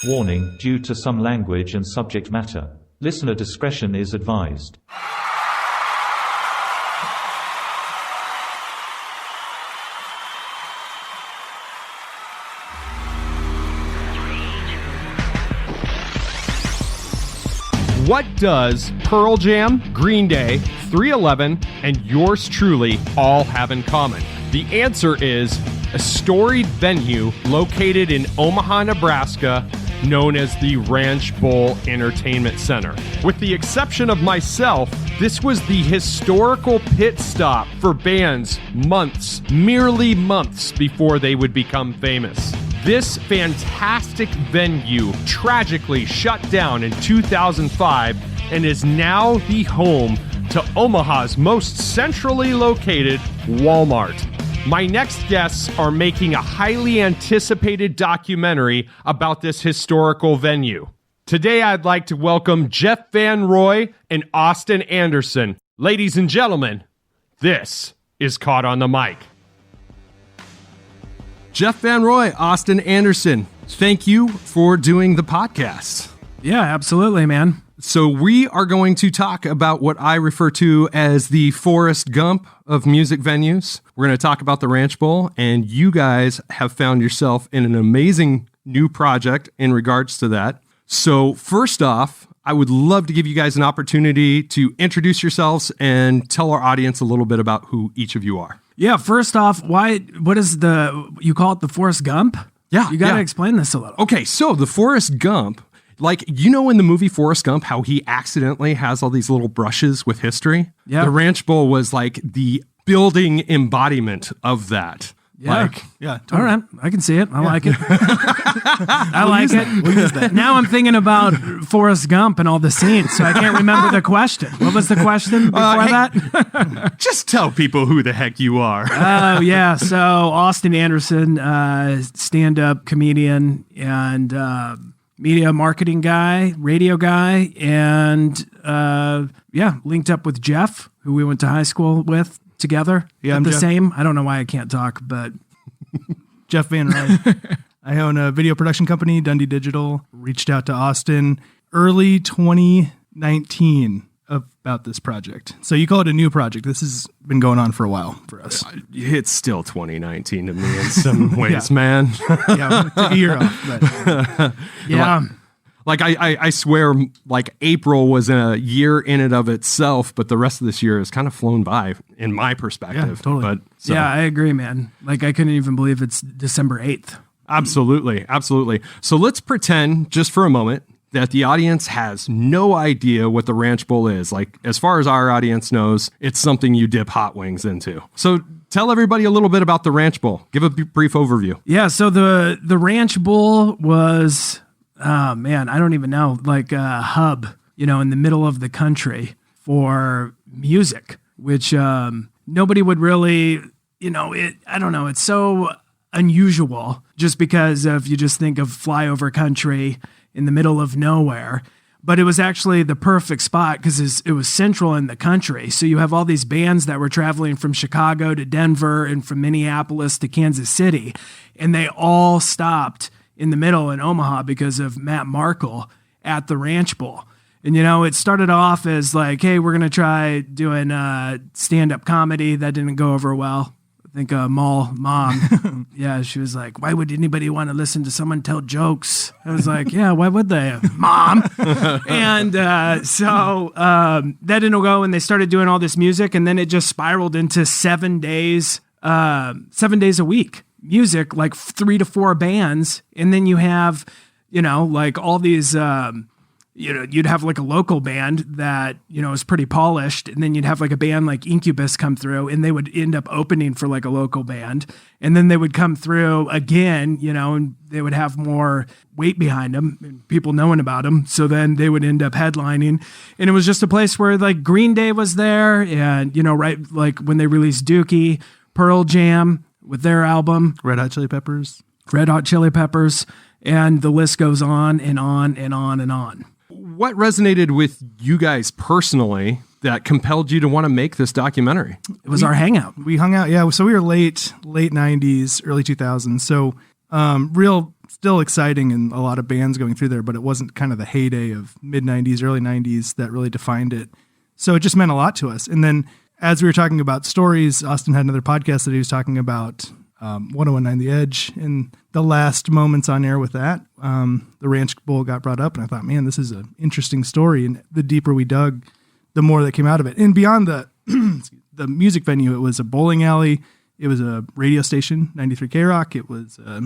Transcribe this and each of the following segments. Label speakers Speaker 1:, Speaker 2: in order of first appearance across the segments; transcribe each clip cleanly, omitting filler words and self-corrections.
Speaker 1: Warning, due to some language and subject matter, listener discretion is advised.
Speaker 2: What does Pearl Jam, Green Day, 311, and yours truly all have in common? The answer is a storied venue located in Omaha, Nebraska, known as the Ranch Bowl Entertainment Center. With the exception of myself, this was the historical pit stop for bands merely months before they would become famous. This fantastic venue tragically shut down in 2005 and is now the home to Omaha's most centrally located Walmart. My next guests are making a highly anticipated documentary about this historical venue. Today, I'd like to welcome Jeff VanRoy and Austin Anderson. Ladies and gentlemen, this is Caught on the Mic. Jeff VanRoy, Austin Anderson, thank you for doing the podcast.
Speaker 3: Yeah, absolutely, man.
Speaker 2: So we are going to talk about what I refer to as the Forrest Gump of music venues. We're going to talk about the Ranch Bowl, and you guys have found yourself in an amazing new project in regards to that. So first off, I would love to give you guys an opportunity to introduce yourselves and tell our audience a little bit about who each of you are.
Speaker 3: Yeah, first off, what is you call it the Forrest Gump?
Speaker 2: Yeah.
Speaker 3: You got to explain this a little.
Speaker 2: Okay, so the Forrest Gump, like, you know, in the movie Forrest Gump, how he accidentally has all these little brushes with history?
Speaker 3: Yeah.
Speaker 2: The Ranch Bowl was like the building embodiment of that.
Speaker 3: Yeah.
Speaker 2: Totally.
Speaker 3: All right. I can see it. I like it. I like it. We'll use that. Now I'm thinking about Forrest Gump and all the scenes, so I can't remember the question. What was the question before that?
Speaker 2: Just tell people who the heck you are.
Speaker 3: Oh, yeah. So Austin Anderson, stand-up comedian and media marketing guy, radio guy, and linked up with Jeff, who we went to high school with together.
Speaker 4: Yeah,
Speaker 3: I'm the
Speaker 4: Jeff.
Speaker 3: same. I don't know why I can't talk, but
Speaker 4: Jeff VanRoy. I own a video production company, Dundee Digital. Reached out to Austin early 2019 about this project. So you call it a new project. This has been going on for a while for us.
Speaker 2: It's still 2019 to me in some ways, man.
Speaker 4: Yeah, took a year off. But
Speaker 3: yeah.
Speaker 2: Like, I swear, like, April was a year in and of itself, but the rest of this year has kind of flown by, in my perspective.
Speaker 4: Yeah, totally.
Speaker 3: Yeah, I agree, man. Like, I couldn't even believe it's December 8th.
Speaker 2: Absolutely. So let's pretend, just for a moment, that the audience has no idea what the Ranch Bowl is. Like, as far as our audience knows, it's something you dip hot wings into. So tell everybody a little bit about the Ranch Bowl. Give a brief overview.
Speaker 3: Yeah, so the Ranch Bowl was... oh, man, I don't even know, like a hub, in the middle of the country for music, which nobody would really, I don't know, it's so unusual just because of, you just think of flyover country in the middle of nowhere. But it was actually the perfect spot because it was central in the country. So you have all these bands that were traveling from Chicago to Denver and from Minneapolis to Kansas City, and they all stopped in the middle in Omaha because of Matt Markle at the Ranch Bowl. And, it started off as like, hey, we're going to try doing stand-up comedy. That didn't go over well. I think mom, yeah, she was like, why would anybody want to listen to someone tell jokes? I was like, yeah, why would they, Mom? And so that didn't go, and they started doing all this music, and then it just spiraled into 7 days a week. Music, like 3 to 4 bands, and then you have, like all these, you'd have like a local band that, is pretty polished, and then you'd have like a band like Incubus come through, and they would end up opening for like a local band, and then they would come through again, and they would have more weight behind them, and people knowing about them, so then they would end up headlining, and it was just a place where like Green Day was there, and, right, like when they released Dookie, Pearl Jam, with their album,
Speaker 4: Red Hot Chili Peppers,
Speaker 3: and the list goes on and on and on and on.
Speaker 2: What resonated with you guys personally that compelled you to want to make this documentary?
Speaker 3: It was our hangout.
Speaker 4: we hung out. Yeah. So we were late 90s, early 2000s. So real still exciting and a lot of bands going through there, but it wasn't kind of the heyday of mid-90s, early 90s that really defined it. So it just meant a lot to us. And then as we were talking about stories, Austin had another podcast that he was talking about 1019 The Edge, and the last moments on air with that, the Ranch Bowl got brought up, and I thought, man, this is an interesting story. And the deeper we dug, the more that came out of it. And beyond the the music venue, it was a bowling alley, it was a radio station, 93 K-Rock, it was a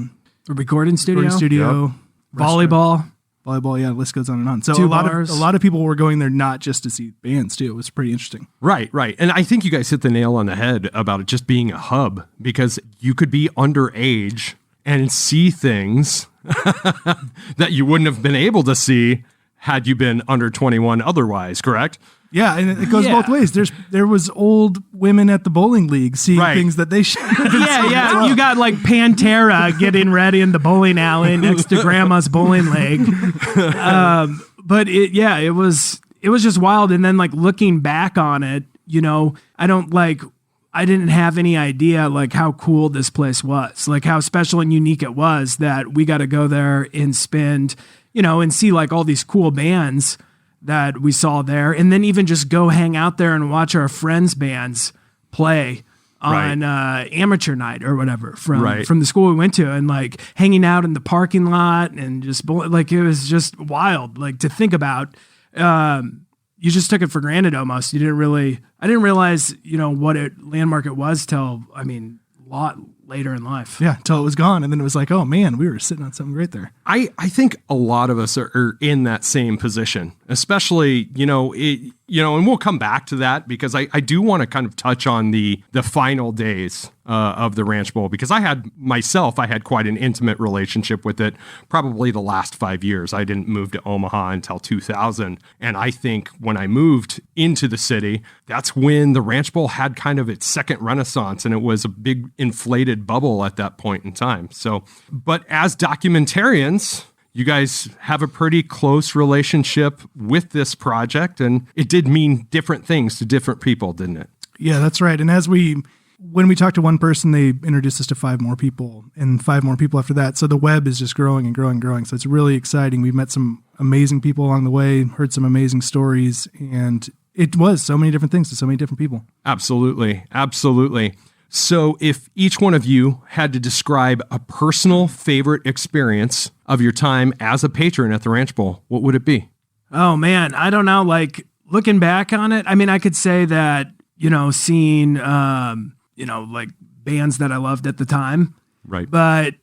Speaker 3: recording studio,
Speaker 4: yep.
Speaker 3: volleyball.
Speaker 4: Volleyball, yeah, the list goes on and on. So
Speaker 3: Two
Speaker 4: a
Speaker 3: bars.
Speaker 4: lot of people were going there not just to see bands too. It was pretty interesting.
Speaker 2: Right. And I think you guys hit the nail on the head about it just being a hub, because you could be underage and see things that you wouldn't have been able to see had you been under 21 otherwise, correct?
Speaker 4: Yeah, and it goes both ways. There was old women at the bowling league seeing things that they should.
Speaker 3: Yeah. You got like Pantera getting ready in the bowling alley next to Grandma's bowling league. But it was just wild. And then like looking back on it, I didn't have any idea like how cool this place was, like how special and unique it was that we got to go there and spend, and see like all these cool bands that we saw there, and then even just go hang out there and watch our friends' bands play on amateur night or whatever from the school we went to, and like hanging out in the parking lot and just like it was just wild, like to think about. You just took it for granted almost. I didn't realize what landmark it was till a lot later in life.
Speaker 4: Yeah, till it was gone, and then it was like, oh man, we were sitting on something great there.
Speaker 2: I think a lot of us are in that same position, especially, and we'll come back to that because I do want to kind of touch on the final days of the Ranch Bowl, because I had quite an intimate relationship with it probably the last 5 years. I didn't move to Omaha until 2000. And I think when I moved into the city, that's when the Ranch Bowl had kind of its second renaissance, and it was a big inflated bubble at that point in time. So, but as documentarians, you guys have a pretty close relationship with this project, and it did mean different things to different people, didn't it?
Speaker 4: Yeah, that's right. And when we talked to one person, they introduced us to 5 more people and 5 more people after that. So the web is just growing and growing and growing. So it's really exciting. We've met some amazing people along the way, heard some amazing stories, and it was so many different things to so many different people.
Speaker 2: Absolutely. So if each one of you had to describe a personal favorite experience of your time as a patron at the Ranch Bowl, what would it be?
Speaker 3: Oh man, I don't know. Like looking back on it, I could say that, seeing, like bands that I loved at the time.
Speaker 2: Right. But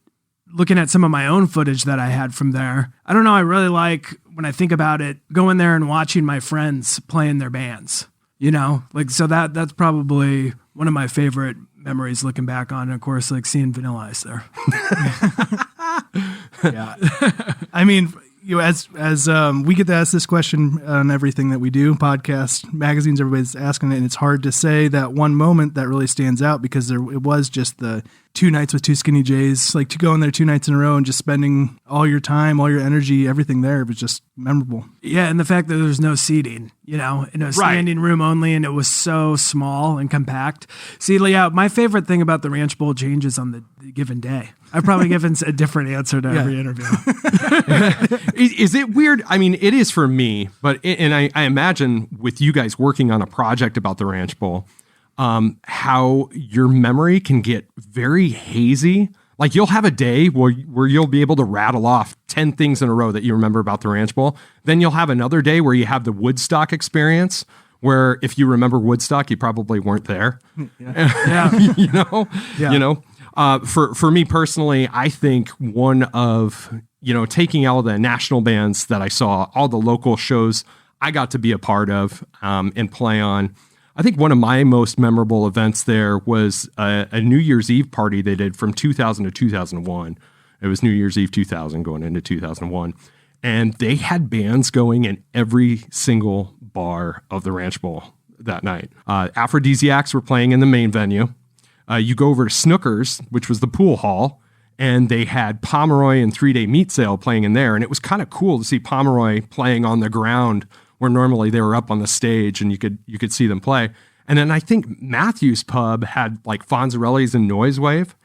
Speaker 3: looking at some of my own footage that I had from there, I don't know. I really like, when I think about it, going there and watching my friends playing their bands, so that's probably one of my favorite memories looking back on. And of course, like seeing Vanilla Ice there.
Speaker 4: Yeah. As we get to ask this question on everything that we do, podcasts, magazines, everybody's asking it, and it's hard to say that one moment that really stands out, because it was just the 2 nights with 2 Skinny Jays, like to go in there 2 nights in a row and just spending all your time, all your energy, everything there. It was just memorable.
Speaker 3: Yeah, and the fact that there's no seating, in a standing room only, and it was so small and compact. See, yeah, my favorite thing about the Ranch Bowl changes on the given day. I've probably given a different answer to every interview.
Speaker 2: Is it weird? It is for me, but I imagine with you guys working on a project about the Ranch Bowl, how your memory can get very hazy. Like you'll have a day where you'll be able to rattle off 10 things in a row that you remember about the Ranch Bowl. Then you'll have another day where you have the Woodstock experience, where if you remember Woodstock, you probably weren't there.
Speaker 3: Yeah.
Speaker 2: For me personally, I think one of, taking all the national bands that I saw, all the local shows I got to be a part of and play on. I think one of my most memorable events there was a New Year's Eve party they did from 2000 to 2001. It was New Year's Eve 2000 going into 2001. And they had bands going in every single bar of the Ranch Bowl that night. Aphrodisiacs were playing in the main venue. You go over to Snooker's, which was the pool hall, and they had Pomeroy and 3 Day Meat Sale playing in there. And it was kind of cool to see Pomeroy playing on the ground where normally they were up on the stage and you could see them play. And then I think Matthew's Pub had like Fonzarelli's and Noise Wave.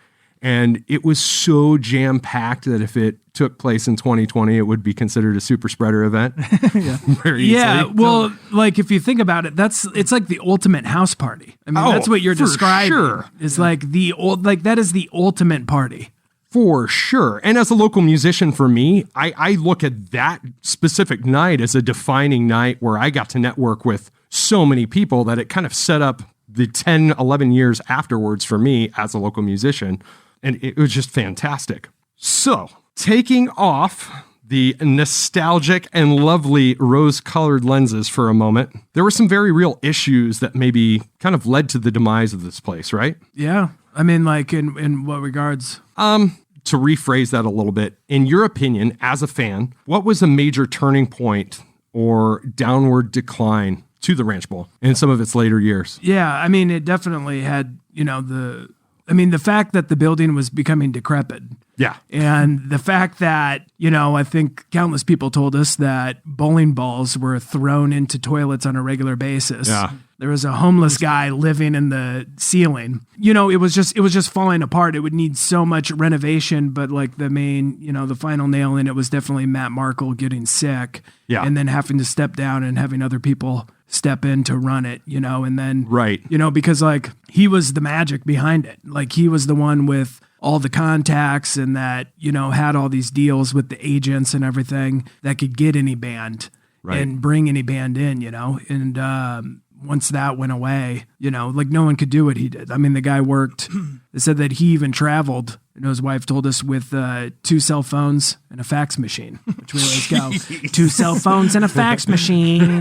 Speaker 2: And it was so jam-packed that if it took place in 2020, it would be considered a super spreader event. Very easily.
Speaker 3: Yeah, well, like if you think about it, it's like the ultimate house party. I mean, that's what you're
Speaker 2: for
Speaker 3: describing.
Speaker 2: sure.
Speaker 3: It's like that is the ultimate party.
Speaker 2: For sure. And as a local musician for me, I look at that specific night as a defining night where I got to network with so many people that it kind of set up the 10, 11 years afterwards for me as a local musician. And it was just fantastic. So, taking off the nostalgic and lovely rose-colored lenses for a moment, there were some very real issues that maybe kind of led to the demise of this place, right?
Speaker 3: Yeah. I mean, like in what regards?
Speaker 2: To rephrase that a little bit, in your opinion, as a fan, what was a major turning point or downward decline to the Ranch Bowl in some of its later years?
Speaker 3: Yeah, I mean, it definitely had, the fact that the building was becoming decrepit.
Speaker 2: Yeah.
Speaker 3: And the fact that, I think countless people told us that bowling balls were thrown into toilets on a regular basis.
Speaker 2: Yeah.
Speaker 3: There was a homeless guy living in the ceiling. It was just falling apart. It would need so much renovation, but like the main, the final nail in it was definitely Matt Markle getting sick.
Speaker 2: Yeah.
Speaker 3: And then having to step down and having other people step in to run it, and then,
Speaker 2: right.
Speaker 3: Because like he was the magic behind it. Like he was the one with all the contacts and that, had all these deals with the agents and everything that could get any band and bring any band in, and, once that went away, like no one could do what he did. I mean, the guy worked, they said that he even traveled, his wife told us, with 2 cell phones and a fax machine, which we always go, 2 cell phones and a fax machine,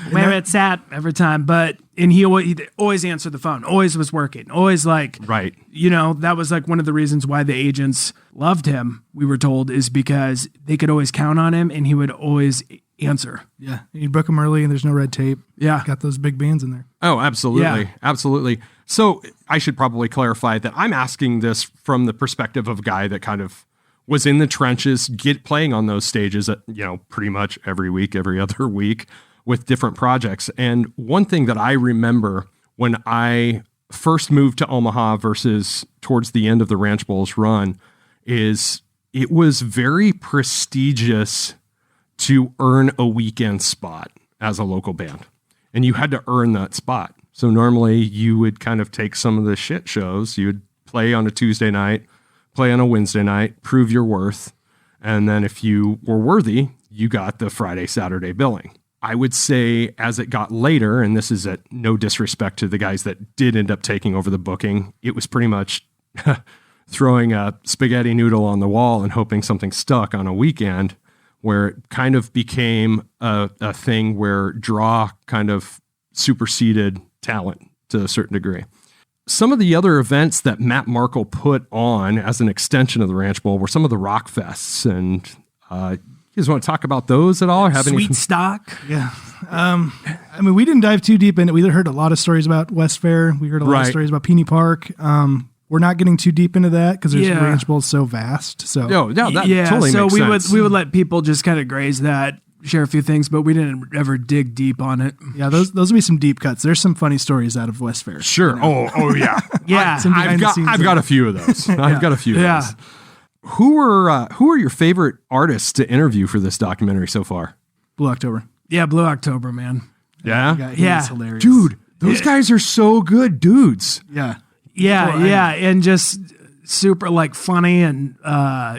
Speaker 3: where it's at every time. And he always answered the phone, always was working, always like,
Speaker 2: right.
Speaker 3: That was like one of the reasons why the agents loved him, we were told, is because they could always count on him and he would always answer.
Speaker 4: Yeah. You book them early and there's no red tape.
Speaker 3: Yeah.
Speaker 4: Got those big bands in there.
Speaker 2: Oh, absolutely.
Speaker 3: Yeah.
Speaker 2: Absolutely. So I should probably clarify that I'm asking this from the perspective of a guy that kind of was in the trenches, playing on those stages at, pretty much every week, every other week with different projects. And one thing that I remember when I first moved to Omaha versus towards the end of the Ranch Bowls run is it was very prestigious to earn a weekend spot as a local band. And you had to earn that spot. So normally you would kind of take some of the shit shows. You would play on a Tuesday night, play on a Wednesday night, prove your worth. And then if you were worthy, you got the Friday, Saturday billing. I would say as it got later, and this is at no disrespect to the guys that did end up taking over the booking, it was pretty much throwing a spaghetti noodle on the wall and hoping something stuck on a weekend, where it kind of became a thing where draw kind of superseded talent to a certain degree. Some of the other events that Matt Markle put on as an extension of the Ranch Bowl were some of the rock fests. And you guys want to talk about those at all? Or have
Speaker 3: Sweet Stock?
Speaker 4: Yeah. We didn't dive too deep in it. We heard a lot of stories about West Fair. We heard a lot of stories about Peony Park. We're not getting too deep into that because there's Ranch Bowls so vast. So
Speaker 2: that totally makes sense.
Speaker 3: we would let people just kind of graze that, share a few things, but we didn't ever dig deep on it.
Speaker 4: Yeah, those would be some deep cuts. There's some funny stories out of West Fair.
Speaker 2: Sure. Oh yeah.
Speaker 3: Yeah.
Speaker 2: I've got a few of those. I've got a few of those. Who are your favorite artists to interview for this documentary so far?
Speaker 4: Blue October.
Speaker 3: Yeah, Blue October, man.
Speaker 2: Yeah?
Speaker 4: He's hilarious.
Speaker 2: Dude, those guys are so good dudes.
Speaker 4: Yeah.
Speaker 3: Yeah, and just super like funny and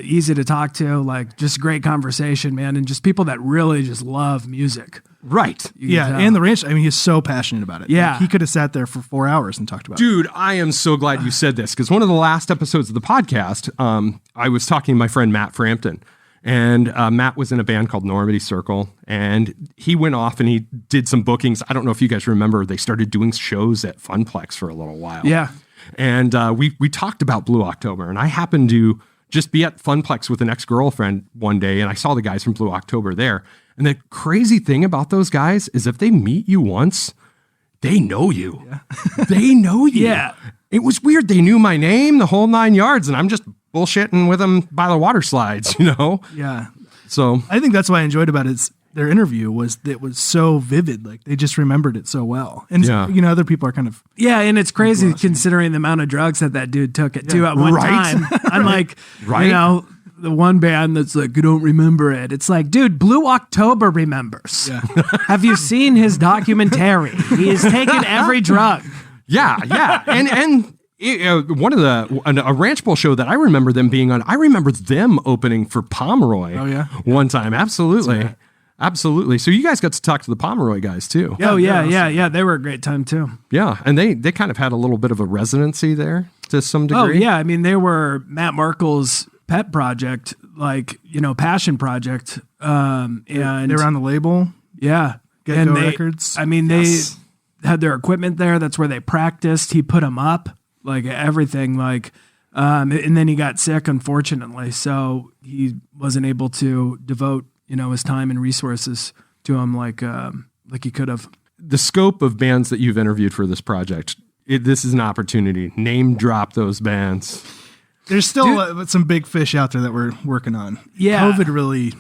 Speaker 3: easy to talk to, like just great conversation, man, and just people that really just love music.
Speaker 2: Right.
Speaker 4: Yeah, and the ranch, he's so passionate about it.
Speaker 3: Yeah.
Speaker 4: Like, he could have sat there for 4 hours and talked about it.
Speaker 2: Dude, I am so glad you said this, because one of the last episodes of the podcast, I was talking to my friend Matt Frampton, and Matt was in a band called Normandy Circle, and he went off and he did some bookings. I don't know if you guys remember, they started doing shows at Funplex for a little while.
Speaker 3: Yeah.
Speaker 2: And we talked about Blue October, and I happened to just be at Funplex with an ex-girlfriend one day, and I saw the guys from Blue October there. And the crazy thing about those guys is if they meet you once, they know you. Yeah. They know you.
Speaker 3: Yeah.
Speaker 2: It was weird. They knew my name, the whole 9 yards, and I'm just bullshitting with them by the water slides, you know?
Speaker 4: Yeah.
Speaker 2: So
Speaker 4: I think that's what I enjoyed about it is their interview was so vivid. Like they just remembered it so well. And
Speaker 2: Yeah.
Speaker 4: other people are kind of
Speaker 3: Yeah, and it's crazy considering the amount of drugs that dude took it too at one
Speaker 2: Right?
Speaker 3: time. I'm like,
Speaker 2: Right?
Speaker 3: the one band that's like, you don't remember it. It's like, dude, Blue October remembers.
Speaker 4: Yeah.
Speaker 3: Have you seen his documentary? He has taken every drug.
Speaker 2: Yeah. And one of a Ranch Bowl show that I remember them being on, I remember them opening for Pomeroy.
Speaker 4: Oh, yeah?
Speaker 2: One time. Absolutely. Absolutely. So you guys got to talk to the Pomeroy guys too.
Speaker 3: Oh, yeah. They were a great time too.
Speaker 2: Yeah. And they kind of had a little bit of a residency there to some degree.
Speaker 3: Oh, yeah. I mean, they were Matt Markle's pet project, passion project. And
Speaker 4: they were on the label.
Speaker 3: yeah.
Speaker 4: Get Go Records.
Speaker 3: I mean, they had their equipment there. That's where they practiced. He put them up, like everything, and then he got sick, unfortunately. So he wasn't able to devote, his time and resources to him like he could have.
Speaker 2: The scope of bands that you've interviewed for this project, this is an opportunity. Name drop those bands.
Speaker 4: There's still some big fish out there that we're working on.
Speaker 3: Yeah.
Speaker 4: COVID really.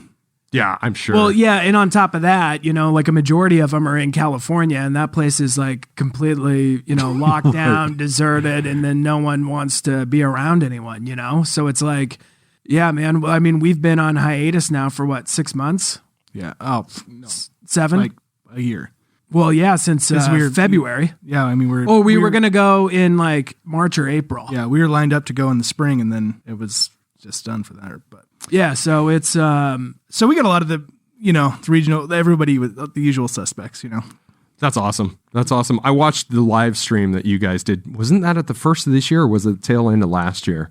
Speaker 2: Yeah, I'm sure.
Speaker 3: Well, yeah, and on top of that, a majority of them are in California, and that place is like completely, locked down, deserted, and then no one wants to be around anyone, So it's like, yeah, man. I mean, we've been on hiatus now for what, 6 months?
Speaker 4: Yeah. Oh, no.
Speaker 3: 7?
Speaker 4: Like a year.
Speaker 3: Well, yeah, since February.
Speaker 4: Yeah. I mean,
Speaker 3: we were going to go in like March or April.
Speaker 4: Yeah. We were lined up to go in the spring, and then it was just done for that. But
Speaker 3: yeah, so it's
Speaker 4: so we got a lot of the regional, everybody with the usual suspects.
Speaker 2: That's awesome. That's awesome. I watched the live stream that you guys did. Wasn't that at the first of this year, or was it the tail end of last year?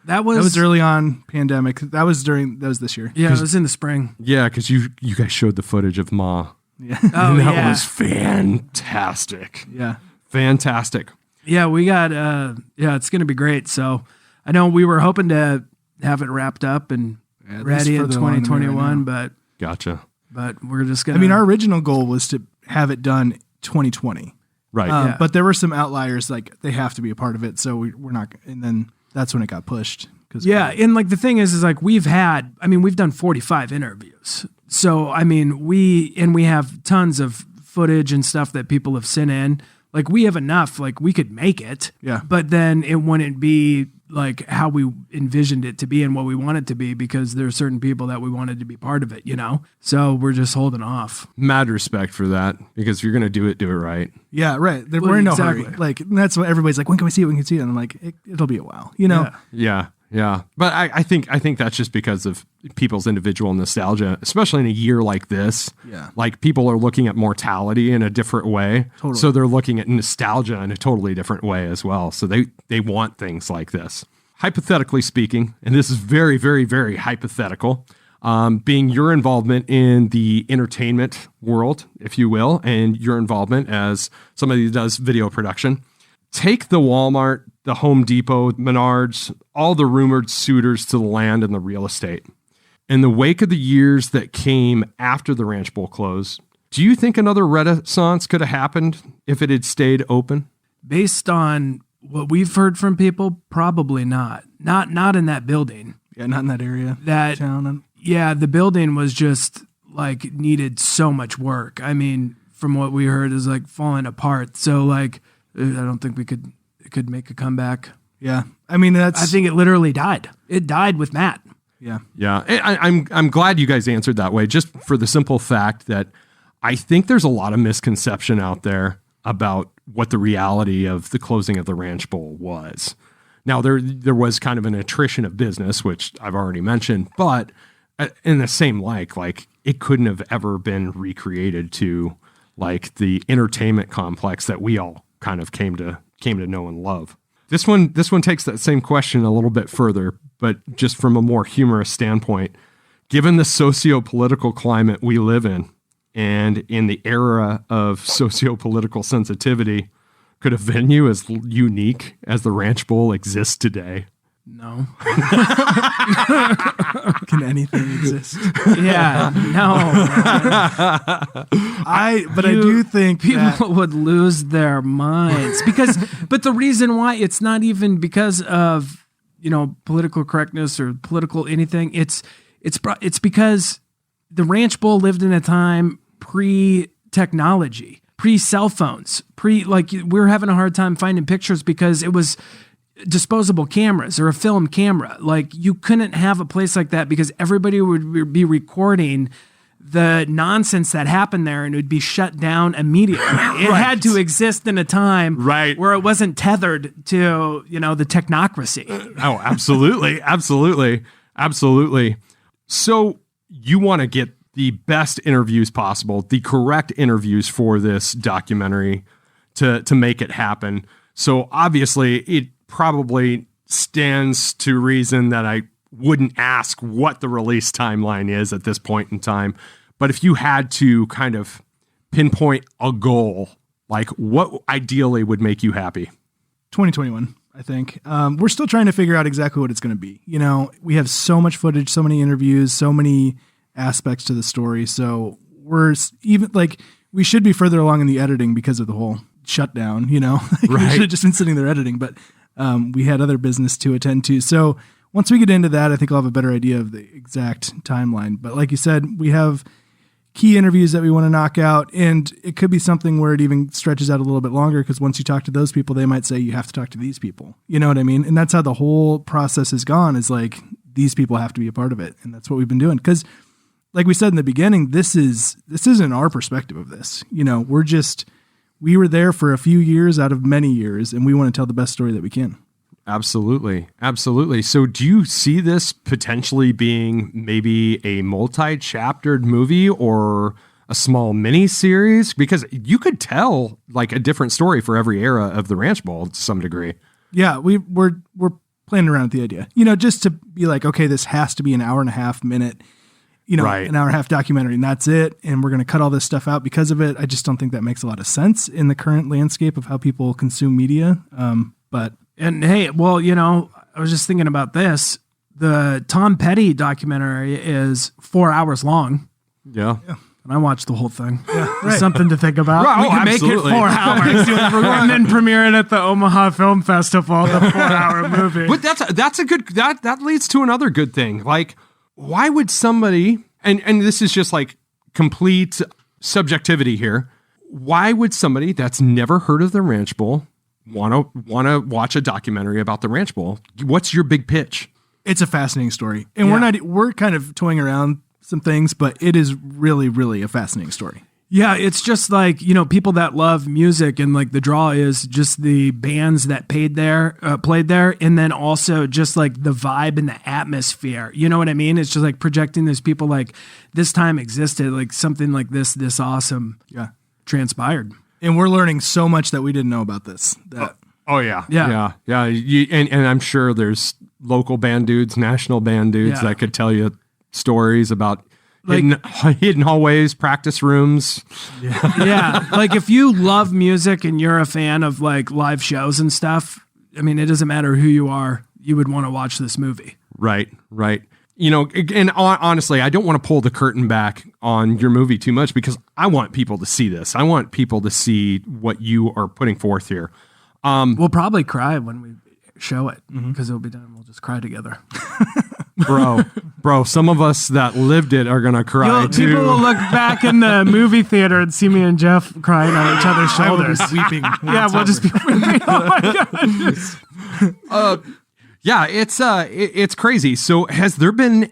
Speaker 3: That was
Speaker 4: early on pandemic. That was this year.
Speaker 3: Yeah, it was in the spring.
Speaker 2: Yeah, because you guys showed the footage of Ma.
Speaker 4: Yeah.
Speaker 3: Oh,
Speaker 2: And that
Speaker 3: yeah.
Speaker 2: was fantastic.
Speaker 4: Yeah.
Speaker 2: Fantastic.
Speaker 3: Yeah, we got it's going to be great. So I know we were hoping to have it wrapped up and
Speaker 4: Yeah,
Speaker 3: ready in
Speaker 4: further along than we are
Speaker 3: 2021,
Speaker 4: now.
Speaker 2: Gotcha.
Speaker 3: but we're just going to
Speaker 4: I mean, our original goal was to have it done 2020.
Speaker 2: Right.
Speaker 3: Yeah.
Speaker 4: But there were some outliers, like they have to be a part of it. So we're not, and then that's when it got pushed.
Speaker 3: Yeah, and like the thing is like we've done 45 interviews. So I mean, we have tons of footage and stuff that people have sent in. Like we have enough, like we could make it.
Speaker 4: Yeah.
Speaker 3: But then it wouldn't be like how we envisioned it to be and what we want it to be, because there are certain people that we wanted to be part of it, So we're just holding off.
Speaker 2: Mad respect for that, because if you're going to do it right.
Speaker 4: Yeah, right. We're in no
Speaker 3: exactly.
Speaker 4: hurry. Like, that's what everybody's like, when can we see it? When can we see it? And I'm like, it'll be a while,
Speaker 3: Yeah.
Speaker 2: Yeah. But I think that's just because of people's individual nostalgia, especially in a year like this.
Speaker 4: Yeah.
Speaker 2: Like people are looking at mortality in a different way.
Speaker 4: Totally.
Speaker 2: So they're looking at nostalgia in a totally different way as well. So they want things like this. Hypothetically speaking, and this is very, very, very hypothetical, being your involvement in the entertainment world, if you will, and your involvement as somebody who does video production, take the Walmart, the Home Depot, Menards, all the rumored suitors to the land and the real estate. In the wake of the years that came after the Ranch Bowl closed, do you think another renaissance could have happened if it had stayed open?
Speaker 3: Based on what we've heard from people, probably not. Not in that building.
Speaker 4: Yeah, not in that area.
Speaker 3: That
Speaker 4: town.
Speaker 3: Yeah, the building was just like needed so much work. I mean, from what we heard, is like falling apart. So like, I don't think it could make a comeback.
Speaker 4: Yeah. I mean,
Speaker 3: I think it literally died. It died with Matt.
Speaker 4: Yeah.
Speaker 2: Yeah. I'm glad you guys answered that way, just for the simple fact that I think there's a lot of misconception out there about what the reality of the closing of the Ranch Bowl was. Now, there was kind of an attrition of business, which I've already mentioned, but in the same like it couldn't have ever been recreated to like the entertainment complex that we all kind of came to know and love. This one takes that same question a little bit further, but just from a more humorous standpoint. Given the socio-political climate we live in, and in the era of socio-political sensitivity, could a venue as unique as the Ranch Bowl exist today?
Speaker 3: No.
Speaker 4: Can anything exist?
Speaker 3: Yeah, no.
Speaker 4: I do think
Speaker 3: people would lose their minds but the reason why, it's not even because of, political correctness or political anything. It's because the Ranch Bull lived in a time pre-technology, pre-cell phones, we were having a hard time finding pictures because it was disposable cameras or a film camera. Like, you couldn't have a place like that because everybody would be recording the nonsense that happened there and it would be shut down immediately. It had to exist in a time where it wasn't tethered to, the technocracy.
Speaker 2: Oh, absolutely. Absolutely. So you want to get the best interviews possible, the correct interviews for this documentary to make it happen. So obviously it probably stands to reason that I wouldn't ask what the release timeline is at this point in time. But if you had to kind of pinpoint a goal, like what ideally would make you happy?
Speaker 4: 2021, I think. We're still trying to figure out exactly what it's going to be. We have so much footage, so many interviews, so many aspects to the story. So we should be further along in the editing because of the whole shutdown, We should have just been sitting there editing, but we had other business to attend to. So once we get into that, I think I'll have a better idea of the exact timeline. But like you said, we have key interviews that we want to knock out, and it could be something where it even stretches out a little bit longer because once you talk to those people, they might say you have to talk to these people. You know what I mean? And that's how the whole process has gone, is like these people have to be a part of it. And that's what we've been doing. Because like we said in the beginning, this isn't our perspective of this. We were there for a few years out of many years, and we want to tell the best story that we can.
Speaker 2: Absolutely. So do you see this potentially being maybe a multi-chaptered movie or a small mini series? Because you could tell like a different story for every era of the Ranch Bowl to some degree.
Speaker 4: Yeah, we're playing around with the idea, just to be like, okay, this has to be an hour and a half minute, an hour and a half documentary, and that's it. And we're going to cut all this stuff out because of it. I just don't think that makes a lot of sense in the current landscape of how people consume media.
Speaker 3: And hey, well, I was just thinking about this. The Tom Petty documentary is 4 hours long.
Speaker 2: Yeah.
Speaker 3: And I watched the whole thing.
Speaker 4: Yeah,
Speaker 3: Something to think about.
Speaker 2: Right,
Speaker 3: we can make it 4 hours. And then premiere it at the Omaha Film Festival, the 4-hour movie.
Speaker 2: But that's a good, that leads to another good thing. Like, why would somebody, and this is just like complete subjectivity here. Why would somebody that's never heard of the Ranch Bowl want to watch a documentary about the Ranch Bowl? What's your big pitch?
Speaker 4: It's a fascinating story. And we're kind of toying around some things, but it is really, really a fascinating story.
Speaker 3: Yeah, it's just like, people that love music, and like the draw is just the bands that played there, and then also just like the vibe and the atmosphere. You know what I mean? It's just like projecting these people like this time existed, like something like this awesome transpired.
Speaker 4: And we're learning so much that we didn't know about this.
Speaker 2: Yeah. And I'm sure there's local band dudes, national band dudes that could tell you stories about hidden hallways, practice rooms.
Speaker 3: Yeah. Like if you love music and you're a fan of like live shows and stuff, I mean, it doesn't matter who you are, you would want to watch this movie.
Speaker 2: Right. And honestly, I don't want to pull the curtain back on your movie too much because I want people to see this. I want people to see what you are putting forth here.
Speaker 3: We'll probably cry when we show it because it'll be done. We'll just cry together.
Speaker 2: Bro, some of us that lived it are going to cry too.
Speaker 3: People will look back in the movie theater and see me and Jeff crying on each other's shoulders.
Speaker 4: Weeping.
Speaker 3: We'll just be weeping. Oh my God.
Speaker 2: Yeah, it's crazy. So has there been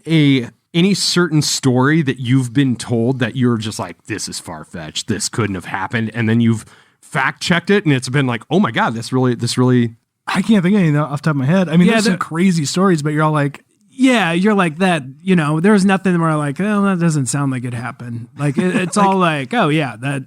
Speaker 2: any certain story that you've been told that you're just like, this is far-fetched, this couldn't have happened, and then you've fact-checked it and it's been like, oh my God, this really
Speaker 4: I can't think of anything off the top of my head. I mean, there's some crazy stories, but you're all like,
Speaker 3: yeah, you're like that, there's nothing where like, oh, that doesn't sound like it happened. Like it's all like, oh yeah, that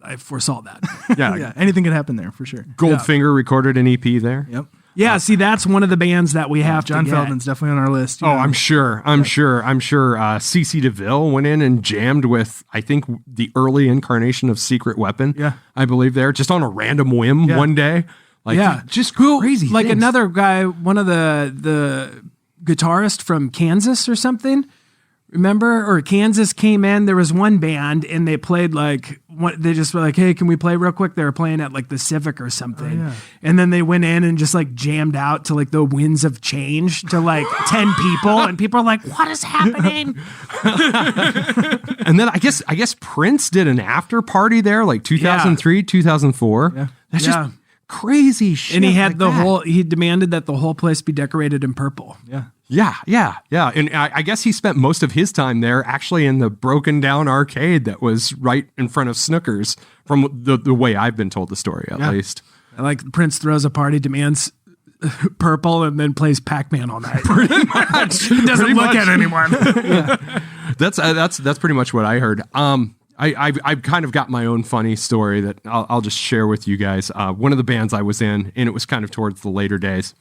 Speaker 3: I foresaw that.
Speaker 2: Yeah.
Speaker 4: Anything could happen there for sure.
Speaker 2: Goldfinger recorded an EP there.
Speaker 4: Yep.
Speaker 3: Yeah, see, that's one of the bands that we have
Speaker 4: John
Speaker 3: to get.
Speaker 4: Feldman's definitely on our list.
Speaker 2: I'm sure. CeCe DeVille went in and jammed with, I think, the early incarnation of Secret Weapon.
Speaker 4: Yeah.
Speaker 2: I believe there, just on a random whim one day. Like, just crazy
Speaker 3: like
Speaker 2: things.
Speaker 3: Another guy, one of the guitarist from Kansas or something, Remember? Or Kansas came in. There was one band and they played they just were like, hey, can we play real quick? They were playing at like the Civic or something. Oh, yeah. And then they went in and just like jammed out to like the Winds of Change to like 10 people. And people are like, what is happening?
Speaker 2: And then I guess Prince did an after party there, like 2003, 2004. Yeah. That's just crazy shit.
Speaker 3: And he had he demanded that the whole place be decorated in purple.
Speaker 2: Yeah. Yeah. And I guess he spent most of his time there actually in the broken down arcade that was right in front of Snookers, from the way I've been told the story, at least.
Speaker 3: Like Prince throws a party, demands purple, and then plays Pac-Man all night. Pretty much. He doesn't look at anyone.
Speaker 2: That's pretty much what I heard. I've kind of got my own funny story that I'll just share with you guys. One of the bands I was in, and it was kind of towards the later days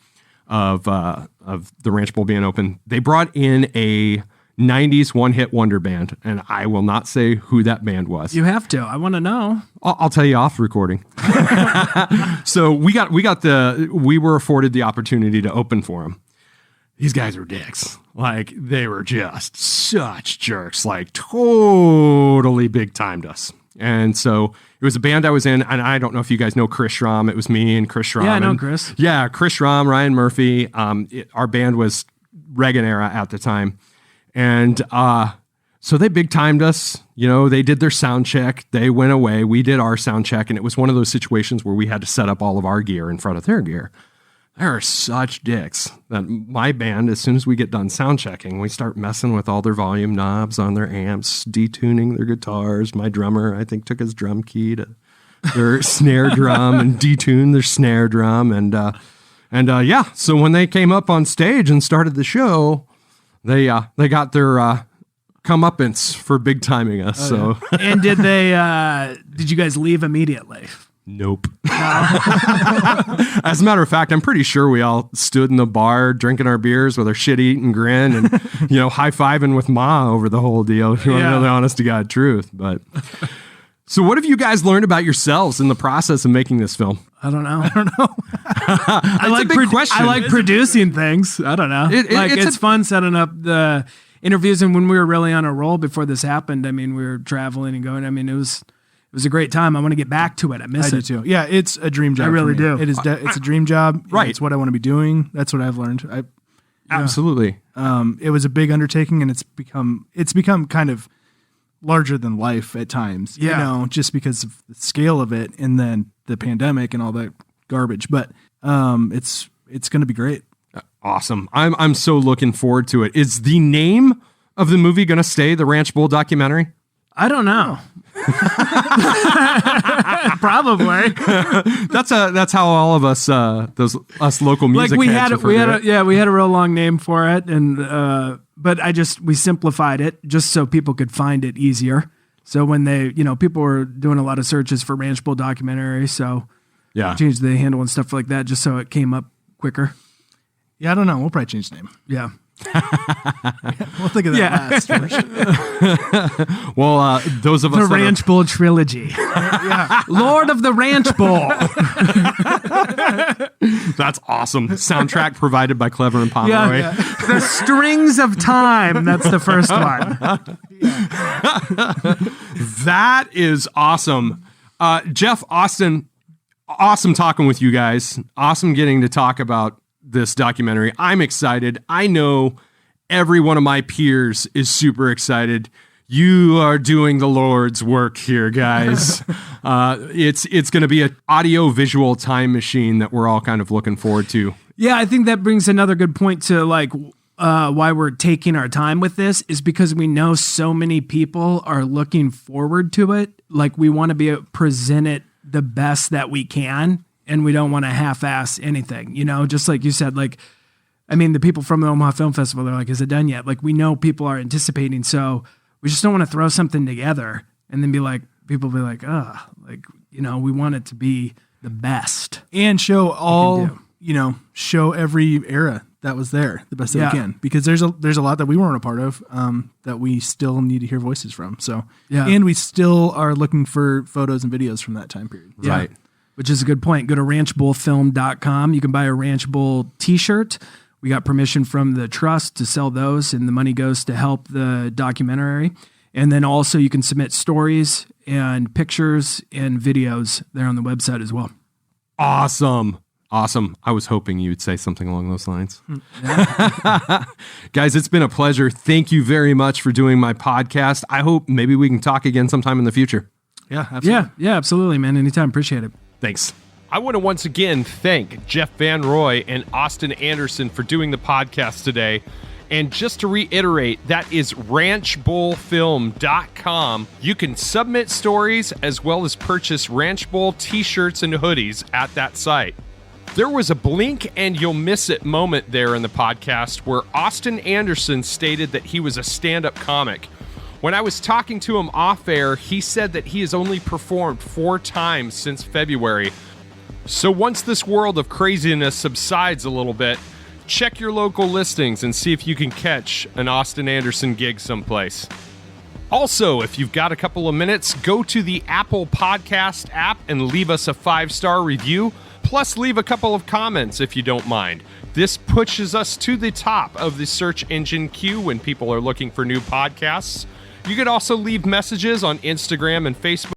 Speaker 2: of the Ranch Bowl being open, they brought in a 90s one-hit wonder band, and I will not say who that band was.
Speaker 3: You have to. I want to know.
Speaker 2: I'll tell you off recording. So we were afforded the opportunity to open for them. These guys were dicks. Like, they were just such jerks, like totally big timed us. And so it was a band I was in, and I don't know if you guys know Chris Schramm. It was me and Chris Schramm.
Speaker 3: Yeah, I know Chris.
Speaker 2: Yeah, Chris Schramm, Ryan Murphy. Our band was Reagan era at the time. And so they big timed us. You know, they did their sound check. They went away. We did our sound check, and it was one of those situations where we had to set up all of our gear in front of their gear. They're such dicks that my band, as soon as we get done sound checking, we start messing with all their volume knobs on their amps, detuning their guitars. My drummer, I think, took his drum key to their snare drum and detuned their snare drum. And so when they came up on stage and started the show, they got their comeuppance for big timing us. So
Speaker 3: and did you guys leave immediately?
Speaker 2: Nope. As a matter of fact, I'm pretty sure we all stood in the bar drinking our beers with our shit-eating grin and, high-fiving with Ma over the whole deal, if you want to know the honest to God truth. But so what have you guys learned about yourselves in the process of making this film?
Speaker 3: I don't know.
Speaker 2: That's a big question.
Speaker 3: I like producing things. I don't know. It's fun setting up the interviews. And when we were really on a roll before this happened, I mean, we were traveling and going. I mean, it was a great time. I want to get back to it. I miss it.
Speaker 4: I do too. Yeah, it's a dream job.
Speaker 3: I really do.
Speaker 4: It is. It's a dream job.
Speaker 2: Right.
Speaker 4: It's what I want to be doing. That's what I've learned.
Speaker 2: Absolutely.
Speaker 4: It was a big undertaking, and it's become kind of larger than life at times.
Speaker 3: Yeah.
Speaker 4: Just because of the scale of it, and then the pandemic and all that garbage. But it's going to be great.
Speaker 2: Awesome. I'm so looking forward to it. Is the name of the movie going to stay the Ranch Bowl documentary?
Speaker 3: I don't know. Probably.
Speaker 2: That's how all of us us local music
Speaker 3: we
Speaker 2: heads
Speaker 3: had a real long name for it, and but we simplified it just so people could find it easier. So when people were doing a lot of searches for Ranch Bowl documentary, so changed the handle and stuff like that just so it came up quicker.
Speaker 4: Yeah, I don't know. We'll probably change the name.
Speaker 3: Yeah.
Speaker 4: We'll think of that last.
Speaker 2: Well, those of us
Speaker 3: the Ranch Bowl trilogy. Lord of the Ranch Bowl.
Speaker 2: That's awesome. Soundtrack provided by Clever and Pomeroy.
Speaker 3: Yeah. The Strings of Time. That's the first one.
Speaker 2: That is awesome. Jeff, Austin, awesome talking with you guys. Awesome getting to talk about this documentary. I'm excited. I know every one of my peers is super excited. You are doing the Lord's work here, guys. It's going to be an audio visual time machine that we're all kind of looking forward to.
Speaker 3: Yeah, I think that brings another good point to why we're taking our time with this is because we know so many people are looking forward to it. Like, we want to present it the best that we can. And we don't want to half-ass anything, just like you said, the people from the Omaha Film Festival, they're like, is it done yet? Like, we know people are anticipating, so we just don't want to throw something together and then people be like, we want it to be the best.
Speaker 4: And show show every era that was there the best that we can. Because there's a lot that we weren't a part of that we still need to hear voices from. So, and we still are looking for photos and videos from that time period.
Speaker 3: Yeah.
Speaker 2: Right.
Speaker 3: Which is a good point. Go to ranchbowlfilm.com. You can buy a Ranch Bowl t-shirt. We got permission from the trust to sell those, and the money goes to help the documentary. And then also you can submit stories and pictures and videos there on the website as well.
Speaker 2: Awesome. I was hoping you'd say something along those lines. Guys, it's been a pleasure. Thank you very much for doing my podcast. I hope maybe we can talk again sometime in the future.
Speaker 4: Yeah, absolutely.
Speaker 3: Yeah, absolutely, man. Anytime. Appreciate it.
Speaker 2: Thanks. I want to once again thank Jeff VanRoy and Austin Anderson for doing the podcast today. And just to reiterate, that is ranchbullfilm.com. You can submit stories as well as purchase Ranch Bull t-shirts and hoodies at that site. There was a blink and you'll miss it moment there in the podcast where Austin Anderson stated that he was a stand-up comic. When I was talking to him off air, he said that he has only performed 4 times since February. So once this world of craziness subsides a little bit, check your local listings and see if you can catch an Austin Anderson gig someplace. Also, if you've got a couple of minutes, go to the Apple Podcast app and leave us a 5-star review. Plus, leave a couple of comments if you don't mind. This pushes us to the top of the search engine queue when people are looking for new podcasts. You could also leave messages on Instagram and Facebook.